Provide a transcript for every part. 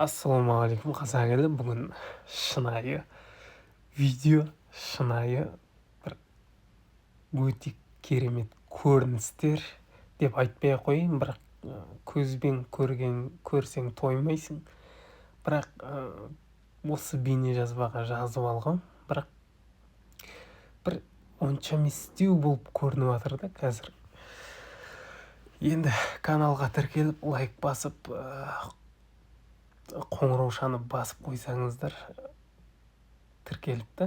Ассалаумағалейкум қазақ елі. Бүгін шынайы видео, шынайы бір өте керемет көріністер деп айтпай-ақ қояйын, бірақ көзбен көрсең тоймайсың. Бірақ осы бейне жазбаға жазып алғам, бірақ бір онша мистеу болып көрініп жатыр да қазір. Енді каналға тіркеліп, лайк басып, қоңыраушаны басып қойсаңыздар тіркеліпті.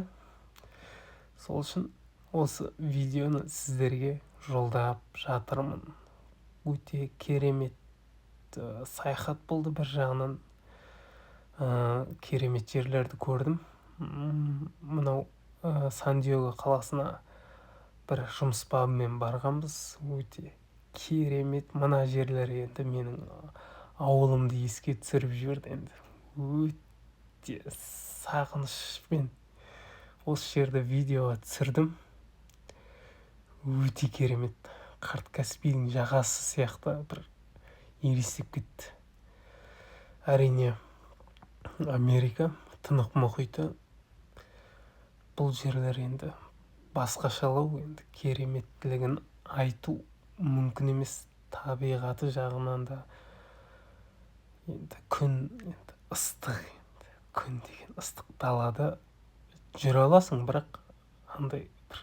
Сол үшін осы видеоны сіздерге жолдап жатырмын. Өте керемет саяхат болды. Бір жағынан керемет жерлерді көрдім. Мынау Сан-Диего қаласына бір жұмыс бабымен барғанбыз. Өте керемет. Мына жерлер енді менің ауылымды еске түсіріп жіберді. Енді өте сағынышпен осы жерді видеоға түсірдім. Өте керемет. Қарт Каспийдің жағасы сияқты бір елестеп кетті. Әрине Америка, Тынық мұхиты, бұл жерлер енді басқашалау, енді кереметтілігін айту мүмкін емес. Табиғаты жағынан да енді күн енді ыстық, енді күн деген ыстық, далада жүре аласың, бірақ андай бір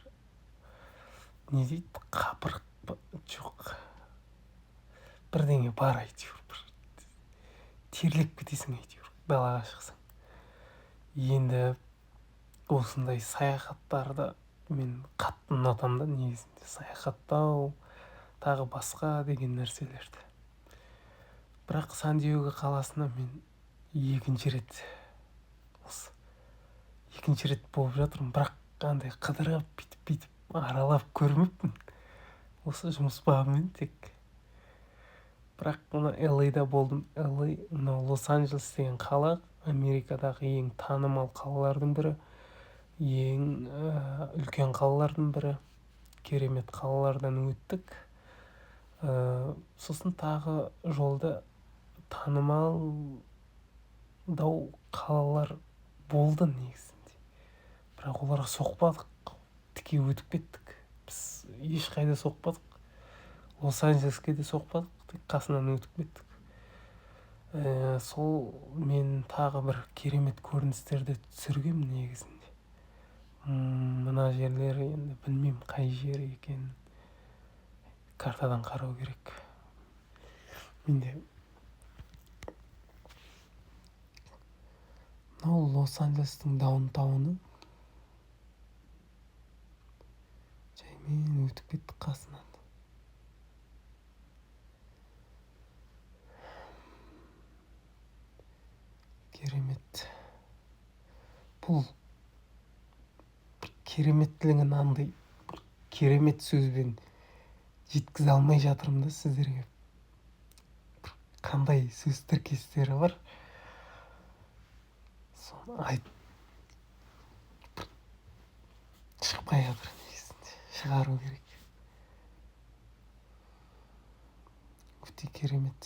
не дейді, қапырық жоқ, бірдеңе бар әйтеуір, бір терлеп кетесің әйтеуір далаға шықсаң. Енді осындай саяхаттарды мен қатты ұнатамын да, негізінде саяхаттау, тағы басқа деген нәрселерді. Бірақ Сан-Диего қаласына мен екінші рет болып жатырмын, бірақ қандай қыдырып бүйтіп аралап көрмеппін. Осы жұмыс бабымен тек. Бірақ мына LA-да болдым. LA, мынау Лос-Анджелес деген қала Америкадағы ең танымал қалалардың бірі, ең үлкен қалалардың бірі. Керемет қалалардан өттік. Сосын тағы жолда танымал қалалар болды негізінде. Бірақ оларға соқпадық, тіке өтіп кеттік. Біз ешқайда соқпадық. Лос-Анджелеске де соқпадық, тек қасынан өтіп кеттік. Сол мен тағы бір керемет көріністерді түсіргем негізінде. Мына жерлер енді білмеймін қай жер екен. Картадан қарау керек. Менде мынау Лос-Анджелестің даунтауны. Жаймен өтіп кеттік қасынан. Керемет. Бұл кереметтілігін андай керемет сөзбен жеткізе алмай жатырмын да сіздерге. Қандай сөз тіркестері бар, соны шықпай жатыр негізінде, шығару керек. Өте керемет.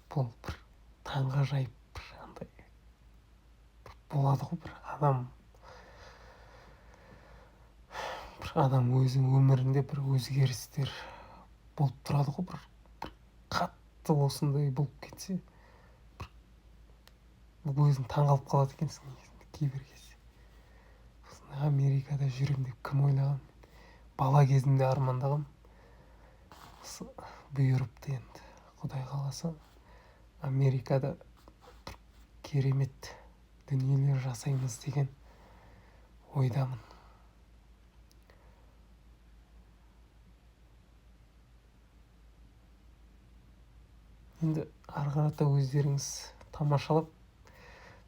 Бұл бір таңғажайып бір андай болады ғой, бір адам өзінің өмірінде бір өзгерістер болып тұрады ғой, бір қатты осындай болып кетсе, бір өзің таңғалып қалады екенсің негізінде кейбір кезде. Осындай Америкада жүрем деп кім ойлаған? Бала кезімде армандағам. Бұйырыпты енді, Құдай қаласа Америкада керемет дүниелер жасаймыз деген ойдамын. Енді ары қарата өздеріңіз тамашалап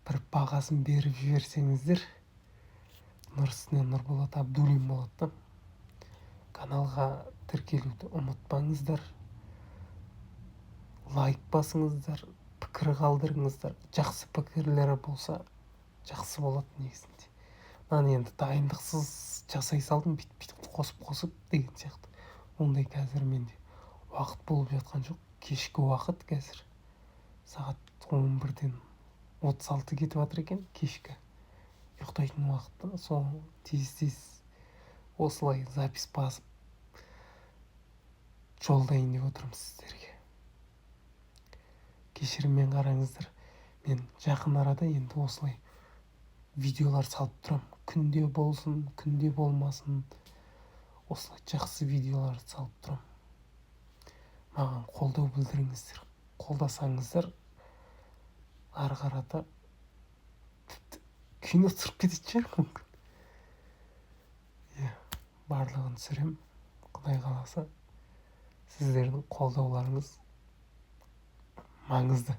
бір бағасын беріп жіберсеңіздер, нұр үстіне нұр болады, Абдуллин болады. Каналға тіркелуді ұмытпаңыздар. Лайк басыңыздар, пікір қалдырыңыздар. Жақсы пікірлері болса жақсы болады негізінде. Мен енді дайындықсыз жасай салдым, бүйтіп қосып деген сияқты. Ондай қазір менде уақыт болып жатқан жоқ. Кешкі уақыт қазір. сағат 11:36 кетіп жатыр екен, кешкі ұйықтайтын уақытта. Сол тез осылай запись басып жолдайын деп отырмын сіздерге. Кешіріммен қараңыздар. Мен жақын арада енді осылай видеолар салып тұрам. Күнде болсын, күнде болмасын, осылай жақсы видеолар салып тұрам. Маған қолдау білдіріңіздер. Қолдасаңыздар, ары қарата кино түсіріп кететін шығар мүмкін. Барлығын түсірем, Құдай қаласа. Сіздердің қолдауларыңыз маңызды.